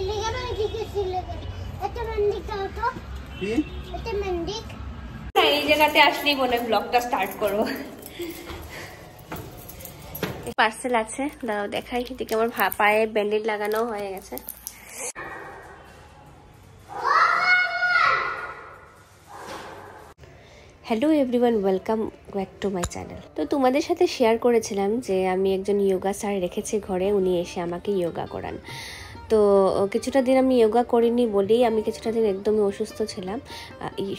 এই জায়গাতে আসলেই মনে ব্লগটা স্টার্ট করবো। পার্সেল আছে, দাঁড়াও দেখাই। এদিকে আমার পায়ে ব্যান্ডেজ লাগানো হয়ে গেছে। Hello everyone, welcome back to my channel. তো তোমাদের সাথে শেয়ার করেছিলাম যে আমি একজন যোগা স্যার রেখেছি ঘরে, উনি এসে আমাকে যোগা করান। তো কিছুটা দিন আমি যোগা করিনি বলেই আমি কিছুটা দিন একদমই অসুস্থ ছিলাম।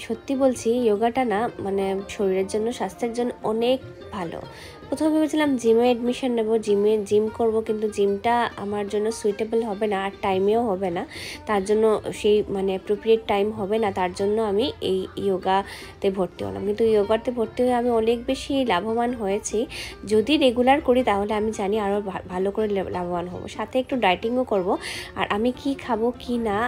সত্যি বলছি, যোগাটা না মানে শরীরের জন্য, স্বাস্থ্যের জন্য অনেক ভালো। প্রথমে ভেবেছিলাম জিমে অ্যাডমিশন নেব, জিম করব, কিন্তু জিমটা আমার জন্য সুইটেবল হবে না আর টাইমেও হবে না। তার জন্য সেই মানে অ্যাপ্রোপ্রিয়েট টাইম হবে না, তার জন্য আমি এই যোগাতে ভর্তি হলাম। কিন্তু যোগাতে ভর্তি হয়ে আমি অনেক বেশি লাভবান হয়েছি। যদি রেগুলার করি তাহলে আমি জানি আরও ভালো করে লাভবান হব। সাথে একটু ডায়েটিংও করব। আর আমি কি খাবো কি না,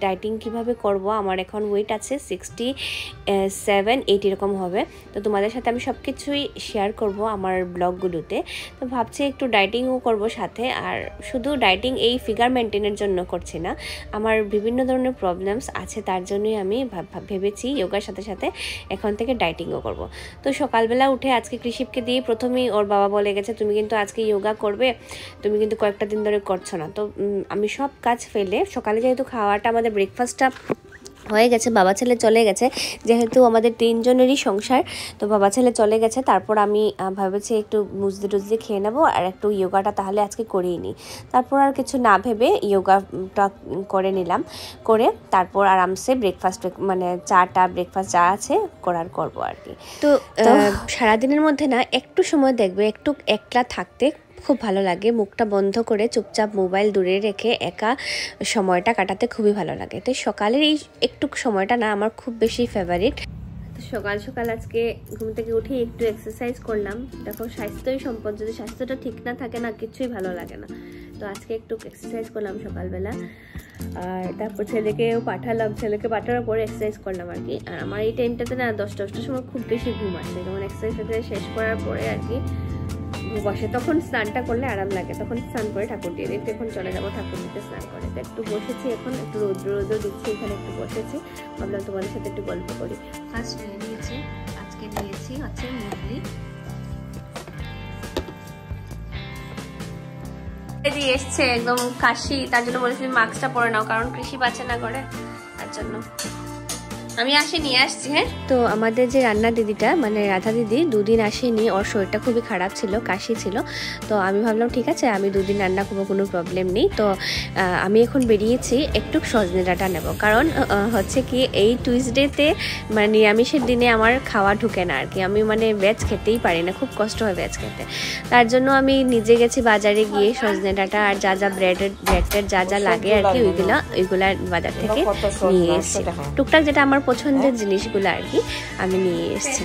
ডায়েটিং কিভাবে করব, আমার এখন ওয়েট আছে 67-8 এরকম হবে। তো তোমাদের সাথে আমি সব কিছুই শেয়ার করব আমার ব্লগগুলোতে। তো ভাবছি একটু ডায়েটিংও করব সাথে। আর শুধু ডায়েটিং এই ফিগার মেনটেনের জন্য করছি না, আমার বিভিন্ন ধরনের প্রবলেমস আছে, তার জন্যই আমি ভেবেছি যোগার সাথে সাথে এখন থেকে ডায়েটিংও করব। তো সকালবেলা উঠে আজকে কৃষিপকে দিয়ে প্রথমেই ওর বাবা বলে গেছে, তুমি কিন্তু আজকে যোগা করবে, তুমি কিন্তু কয়েকটা দিন ধরে করছো না। তো আমি সব কাজ ফেলে সকালে যেহেতু খাওয়াটা আমাদের ব্রেকফাস্টটা হয়ে গেছে, বাবা ছেলে চলে গেছে, যেহেতু আমাদের 3 জনেরই সংসার, তো বাবা ছেলে চলে গেছে। তারপর আমি ভাবেছি একটু মুজদি খেয়ে নেবো আর একটু যোগাটা তাহলে আজকে করেই নিই। তারপর আর কিছু না ভেবে যোগাটা করে নিলাম, করে তারপর আরামসে ব্রেকফাস্ট মানে ব্রেকফাস্ট যা আছে করবো আর কি। তো সারাদিনের মধ্যে না একটু সময় দেখবে, একটু একলা থাকতে খুব ভালো লাগে। মুখটা বন্ধ করে চুপচাপ মোবাইল দূরে রেখে একা সময়টা কাটাতে খুবই ভালো লাগে। তো সকালের এই একটু সময়টা না আমার খুব বেশি ফেভারিট। তো সকাল সকাল আজকে ঘুম থেকে উঠে একটু এক্সারসাইজ করলাম। দেখো, স্বাস্থ্যই সম্পদ, যদি স্বাস্থ্যটা ঠিক না থাকে না কিছুই ভালো লাগে না। তো আজকে একটু এক্সারসাইজ করলাম সকালবেলা, আর তারপর ছেলেকেও পাঠালাম, ছেলেকে পাঠানোর পরে এক্সারসাইজ করলাম আর কি। আর আমার এই টাইমটাতে না 10টার সময় খুব বেশি ঘুম আসে, যেমন এক্সারসাইজ শেষ করার পরে আর কি বসে, তখন স্নানটা করলে আরাম লাগে, তখন স্নান করে ঠাকুর দিয়ে দিতে এখন চলে যাবো ঠাকুর দিতে স্নান করে। তো একটু বসেছি, এখন একটু রৌদ্র দিচ্ছি, এখানে একটু বসেছি, ভাবলাম তোমাদের সাথে একটু গল্প করি। ফার্স্ট নিয়ে নিয়েছি, আজকে নিয়েছি হচ্ছে মুরগি দিয়ে এসছে একদম কাশি, তার জন্য বলেছি মাস্কটা পরে নাও, কারণ কৃষি বাঁচে না করে, তার জন্য আমি নিয়ে আসছি। হ্যাঁ, তো আমাদের যে রান্না দিদিটা মানে রাধা দিদি 2 দিন আসেনি, ওর শরীরটা খুবই খারাপ ছিল, কাশি ছিল। তো আমি ভাবলাম ঠিক আছে, আমি 2 দিন রান্না করবো, কোনো প্রবলেম নেই। তো আমি এখন বেরিয়েছি একটু সজনে ডাঁটা নেব, কারণ হচ্ছে কি এই টুইসডেতে মানে নিরামিষের দিনে আমার খাওয়া ঢুকে না আর কি, আমি মানে ভেজ খেতেই পারি না, খুব কষ্ট হয় ভেজ খেতে। তার জন্য আমি নিজে গেছি বাজারে গিয়ে সজনে ডাঁটা আর যা ব্রেডের যা লাগে আর কি ওইগুলা বাজার থেকে নিয়ে এসেছি। টুকটাক যেটা আমার পছন্দের জিনিসগুলো আর কি আমি নিয়ে এসেছি।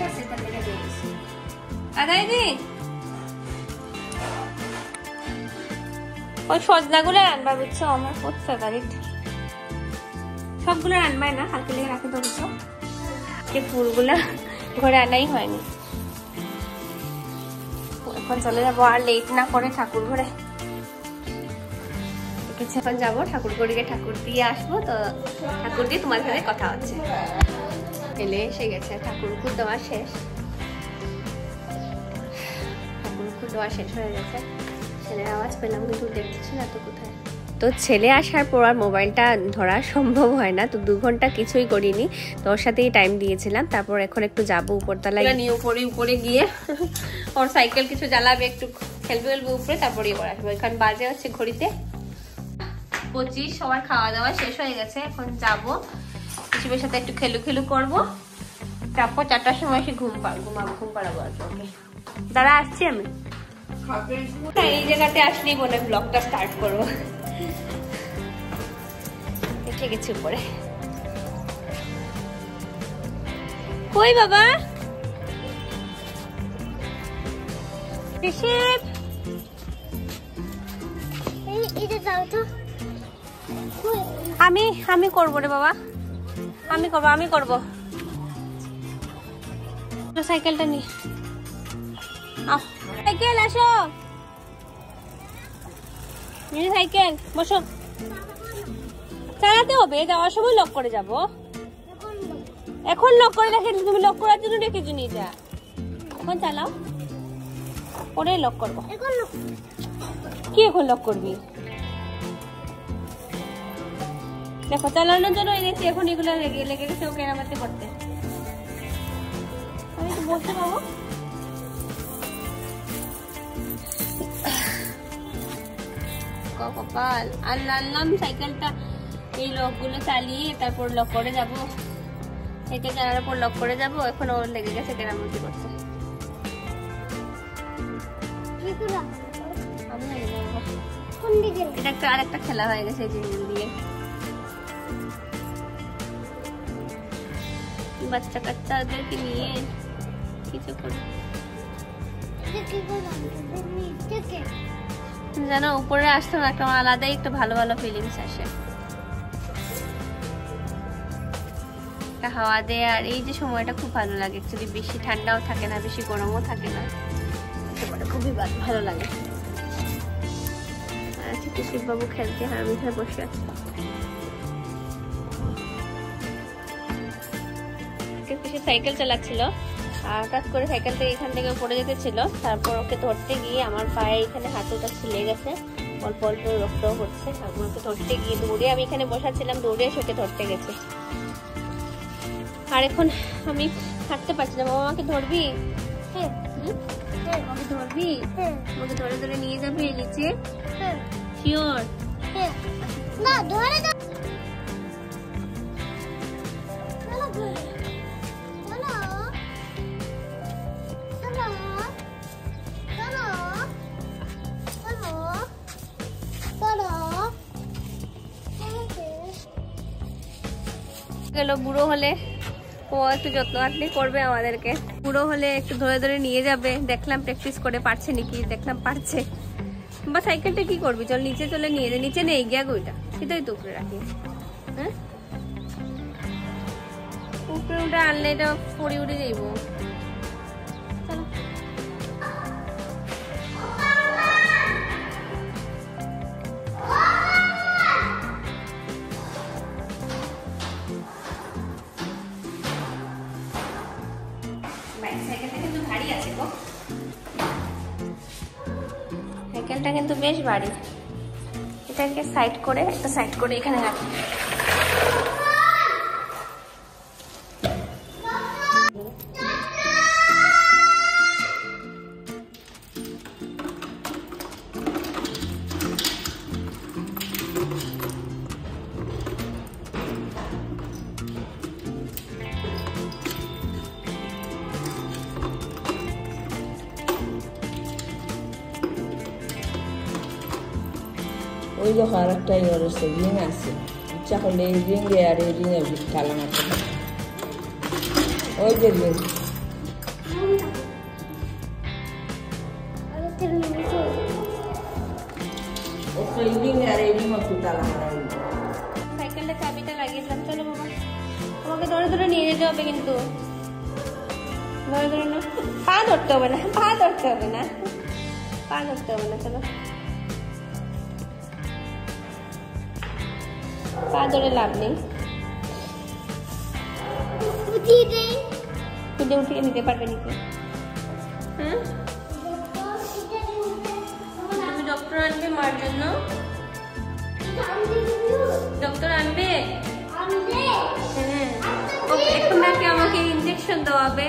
ওই সজনাগুলো রান্না বুঝছো, আমার খুব ফেভারিট। সবগুলো রান্নাই না, হালকা লেগে রাখে তো বুঝছো, এই ফুলগুলা ঘরে আনাই হয়নি। এখন চলে যাবো, আর লেট না করে ঠাকুর ঘরে কিছুক্ষণ যাবো, ঠাকুর ঘরে গিয়ে ঠাকুর দিয়ে আসবো। তো ঠাকুর দিয়ে তোমার সাথে কথা হচ্ছে। এলে এসে গেছে, ঠাকুর দেওয়া শেষ, ঠাকুর দেওয়া শেষ হয়ে গেছে। ছেলের আওয়াজ পেলাম কিন্তু দেখতেছি না তো কোথায়। তো ছেলে আসার পর আর মোবাইলটা ধরা সম্ভব হয় না, তো 2 ঘন্টা কিছুই করিনি, তো ওর সাথেই টাইম দিয়েছিলাম। তারপর এখন একটু যাবো উপরতলায়, নিয়ে উপরে গিয়ে ওর সাইকেল কিছু জ্বালাবে, একটু খেলবে উপরে, তারপরে এবার আসবো। এখন বাজে হচ্ছে ঘড়িতে 25, সবার খাওয়া দাওয়া শেষ হয়ে গেছে। এখন যাবো কৃষিবের সাথে একটু খেলু করবো, তারপর 4টার সময় এসে ঘুম পাড়াবো আর কি। দাঁড়া আসছি আমি, এই জায়গাতে আসলেই মনে ব্লগটা স্টার্ট করবো। এসে গেছি উপরে। কই বাবা কৃষিব, আমি করবো রে বাবা, আমি করবো। সাইকেলটা নিয়ে সাইকেল আসো, সাইকেল বসো। চালাতে হবে, যাওয়ার সময় লক করে যাব। এখন লক করে রেখে, তুমি লক করার জন্য রেখেছো এটা। এখন চালাও, পরে লক করবো। কি এখন লক করবি? দেখো চালানোর জন্য এনেছি, এখন এগুলো লেগে গেছে ওকে মেরামতি করতে। আমি তো বলতে পাবো কপাল। আনলাম সাইকেলটা, এই লকগুলো চালিয়ে তারপর লক করে যাব। সাইকেল চালানোর পর লক করে যাব। এখন ওর লেগে গেছে মেরামতি করতে। এটা একটা আরেকটা খেলা হয়ে গেছে জিনিস দিয়ে। বাচ্চা কাচ্চাদেরকে নিয়ে কিছু করে জানো, উপরে আসতে একটা আলাদাই একটা ভালো ভালো ফিলিংস আসে। একটা হাওয়া দেয়, আর এই যে সময়টা খুব ভালো লাগে। অ্যাকচুয়ালি বেশি ঠান্ডাও থাকে না, বেশি গরমও থাকে না, খুবই ভালো লাগে। আচ্ছা, শিববাবু খেলতে হারমিঠায় বসে আছে। সাইকেল চালাচ্ছিল, আর হঠাৎ করে সাইকেলটা এখান থেকে পড়ে যেতে ছিল। তারপর ওকে ধরতে গিয়ে আমার পায়ে এখানে হাঁটুটা ছিলে গেছে, অল্প অল্প রক্তও হচ্ছে। ওকে ধরতে গিয়ে দৌড়ে, আমি এখানে বসাচ্ছিলাম, দৌড়ে এসে ওকে ধরতে গেছে। আর এখন আমি হাঁটতে পারছি না। বাবা আমাকে ধরবি? হ্যাঁ, আমাকে ধরবি? আমাকে ধরে ধরে নিয়ে যাবি নিচে? শিওর? না, ধরে দাও। গেল বুড়ো হলে ও একটু যত্ন আটলি করবে আমাদেরকে। বুড়ো হলে একটু ধরে ধরে নিয়ে যাবে। দেখলাম প্র্যাকটিস করে পারছে নাকি, দেখলাম পারছে। বা সাইকেলটা কি করবি, চল নিচে চলে নিয়ে যা। নিচে নেই গিয়া ওইটা, সেটাই তো উপরে রাখি। হ্যাঁ, উপরে ওটা আনলে এটা পড়ে উড়ে যাইব। সাইকেলটা কিন্তু বেশ ভারী। এটাকে সাইড করে, একটা সাইড করে এখানে রাখি। ওই দেখো আর একটা রিং আছে, ইচ্ছা করলে এই রিংয়ে আর এই রিংয়ে তালা মারতে হবে। ওই যে রিং, ওই রিং আর এই রিং একটু তালা মারা। সাইকেলটা চাবিটা লাগিয়েছিলাম। চলো বাবা, আমাকে ধরে ধরে নিয়ে যেতে হবে কিন্তু। ধরে ধরে না, পা ধরতে হবে না, পা ধরতে হবে না, পা ধরতে হবে না। চলো, পা ধরে লাভ নেই। উঠিয়ে নিতে পারবে নাকি? হ্যাঁ, তুমি ডক্টর আনবে মার জন্য? ডক্টর আনবে? হ্যাঁ, এখন নাকি আমাকে ইঞ্জেকশন দেওয়াবে।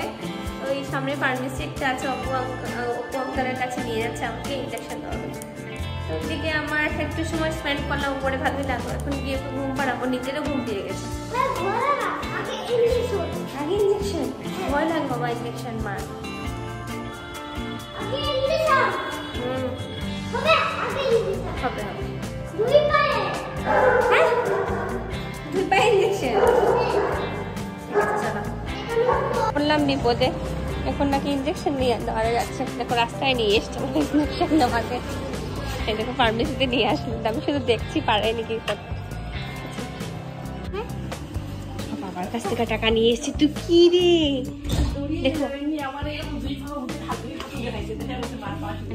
ওই সামনে ফার্মেসি একটা আছে, অপু আঙ্কেলের কাছে নিয়ে যাচ্ছে, আমাকে ইঞ্জেকশন দেওয়াবে। ওদিকে আমার একটু সময় স্পেন্ড করলাম, উপরে ভালোই লাগলো। এখন গিয়ে ঘুম পাড়াবো, নিজেরও ঘুম পেয়ে গেছে। আগে ইঞ্জেকশন? ভয় লাগবে বাবা ইঞ্জেকশন মার। হবে হবে। দুই পায়ে ইঞ্জেকশন? বললাম বিপদে, এখন নাকি ইঞ্জেকশন নিয়ে দেওয়া যাচ্ছে। দেখো রাস্তায় নিয়ে এসছে ইঞ্জেকশন দেওয়াতে। দেখো ফার্মেসিতে নিয়ে আসলেন, আমি শুধু দেখছি পারে নাকি। বাবার কাছ থেকে টাকা নিয়ে এসছি। তুই কি রে? দেখো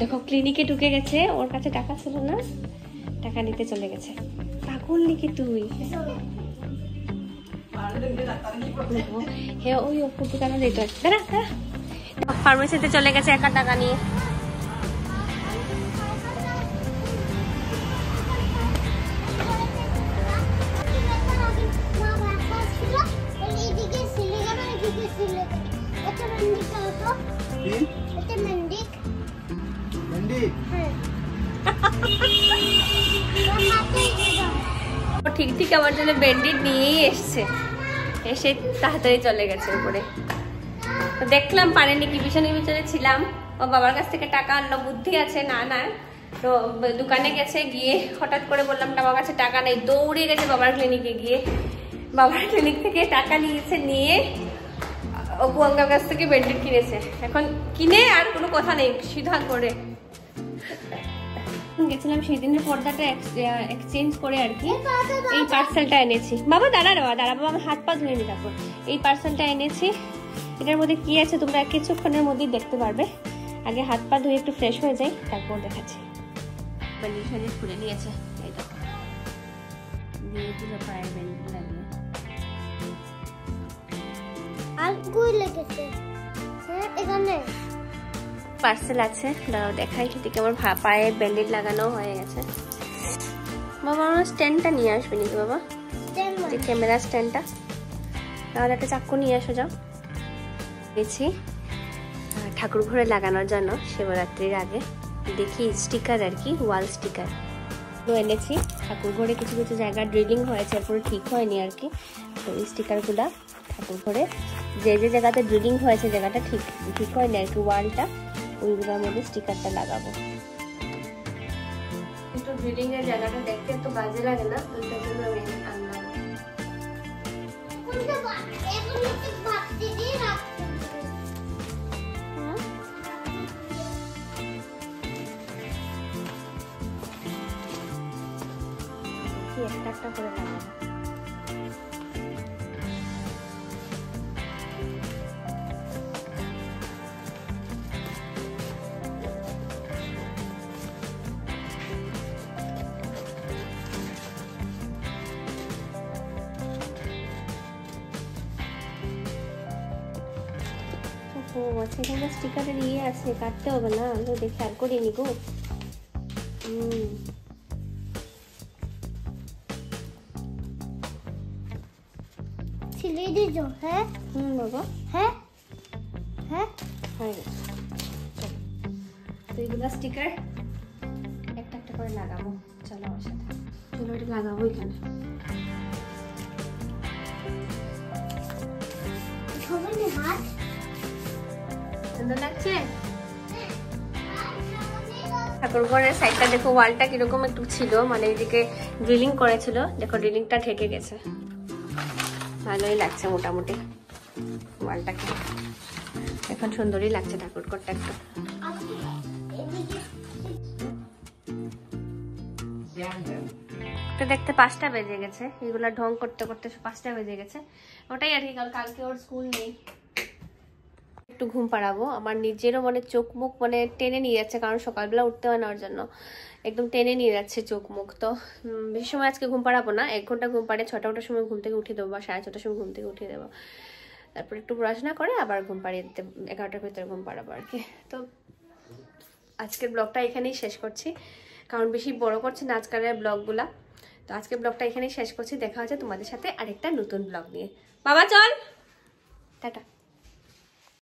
দেখো ক্লিনিকে ঢুকে গেছে, ওর কাছে টাকা ছিল না, টাকা নিতে চলে গেছে। পাগল নাকি তুই? হ্যাঁ ওই ওপর দোকানে দিত। দাঁড়া দাঁড়া, ফার্মেসিতে চলে গেছে একা টাকা নিয়ে। ঠিক ঠিক আমার জন্য ব্যান্ডেড নিয়েই এসছে, এসে তাড়াতাড়ি চলে গেছে উপরে। তো দেখলাম পারেনি কি, পিছনে পিছনে ছিলাম। ও বাবার কাছ থেকে টাকা আনলো, বুদ্ধি আছে না না। তো দোকানে গেছে, গিয়ে হঠাৎ করে বললাম বাবার কাছে টাকা নেই, দৌড়ে গেছে বাবার ক্লিনিকে, গিয়ে বাবার ক্লিনিক থেকে টাকা নিয়েছে, নিয়ে অপু আঙ্কার কাছ থেকে ব্যান্ডেড কিনেছে। এখন কিনে আর কোনো কথা নেই, সিধা করে গেছিলাম সেদিনের পর্দাটা এক্সচেঞ্জ করে আর কি এই পার্সেলটা এনেছি। বাবা দাঁড়া রে দাঁড়া বাবা, আমি হাত পা ধুয়ে নি। তারপর এই পার্সেলটা এনেছি, এটার মধ্যে কি আছে তোমরা কিছুক্ষণের মধ্যেই দেখতে পারবে। আগে হাত পা ধুয়ে একটু ফ্রেশ হয়ে যাই, তারপর দেখাচ্ছি। ব্যান্ডেজ ফ্যান্ডেজ খুলে নিয়েছে, এই দেখো দিয়ে পুরো পায়ের ব্যান্ডেজ লাগলো। আর কই লেগেছে? হ্যাঁ এখানে পার্সেল আছে, দাঁড়াও দেখাই। এদিকে আমার পায়ে ব্যান্ডেজ লাগানো হয়ে গেছে। বাবা আমার স্ট্যান্ডটা নিয়ে আসবে নাকি বাবা? যে ক্যামেরা স্ট্যান্ডটা, তাহলে একটা চাকু নিয়ে আসো যাও। গেছি ঠাকুর ঘরে লাগানোর জন্য শিবরাত্রির আগে, দেখি স্টিকার আর কি, ওয়াল স্টিকার এনেছি। ঠাকুর ঘরে কিছু কিছু জায়গা ড্রিলিং হয়েছে, পুরো ঠিক হয়নি আর কি। তো এই স্টিকারগুলা ঠাকুর ঘরে যে যে জায়গাতে ড্রিলিং হয়েছে, জায়গাটা ঠিক ঠিক হয়নি আর কি, ওয়ালটা, ওইগুলোর মধ্যে স্টিকারটা লাগাবো। কিন্তু ড্রিলিং এর জায়গাটা দেখতে একটু বাজে লাগে না, তো তার জন্য আমি আনলাম। একটা একটা করে লাগাবো। এখানে স্টিকারের ইয়ে আছে, কাটতে হবে না, আমি দেখে আর করিনি গো। ছিলে দিছো? হ্যাঁ বাবা, হ্যাঁ হ্যাঁ হয়ে গেছে। তো এইগুলো স্টিকার একটা একটা করে লাগাবো। চলো আমার সাথে, চলো এটা লাগাবো এখানে। সবাই হাত সুন্দর লাগছে। ঠাকুর ঘরের সাইডটা দেখো, ওয়ালটা কিরকম একটু ছিল, মানে এইদিকে ড্রিলিং করেছিল, দেখো ড্রিলিংটা ঢেকে গেছে। ভালোই লাগছে মোটামুটি ওয়ালটাকে, এখন সুন্দরই লাগছে ঠাকুর ঘরটা একটু। দেখতে 5টা বেজে গেছে, এগুলা ঢং করতে করতে 5টা বেজে গেছে। ওটাই আর কি, কালকে ওর স্কুল নেই, একটু ঘুম পাড়াবো। আমার নিজেরও মানে চোখ মুখ মানে টেনে নিয়ে যাচ্ছে, কারণ সকালবেলা উঠতে হয় না ওর জন্য, একদম টেনে নিয়ে যাচ্ছে চোখ মুখ। তো বেশি সময় আজকে ঘুম পাড়াবো না, 1 ঘন্টা ঘুম পাড়ে 6টা 8টার সময় ঘুম থেকে উঠিয়ে দেবো, বা 6:30টার সময় ঘুম থেকে উঠিয়ে দেবো। তারপর একটু পড়াশোনা করে আবার ঘুম পাড়িয়ে দিতে, 11টার ভিতরে ঘুম পাড়াবো আর কি। তো আজকের ব্লগটা এখানেই শেষ করছি, কারণ বেশি বড় করছে না আজকালের ব্লগগুলা। তো আজকের ব্লগটা এখানেই শেষ করছি, দেখা হচ্ছে তোমাদের সাথে আরেকটা নতুন ব্লগ নিয়ে। বাবা চল, টাটা।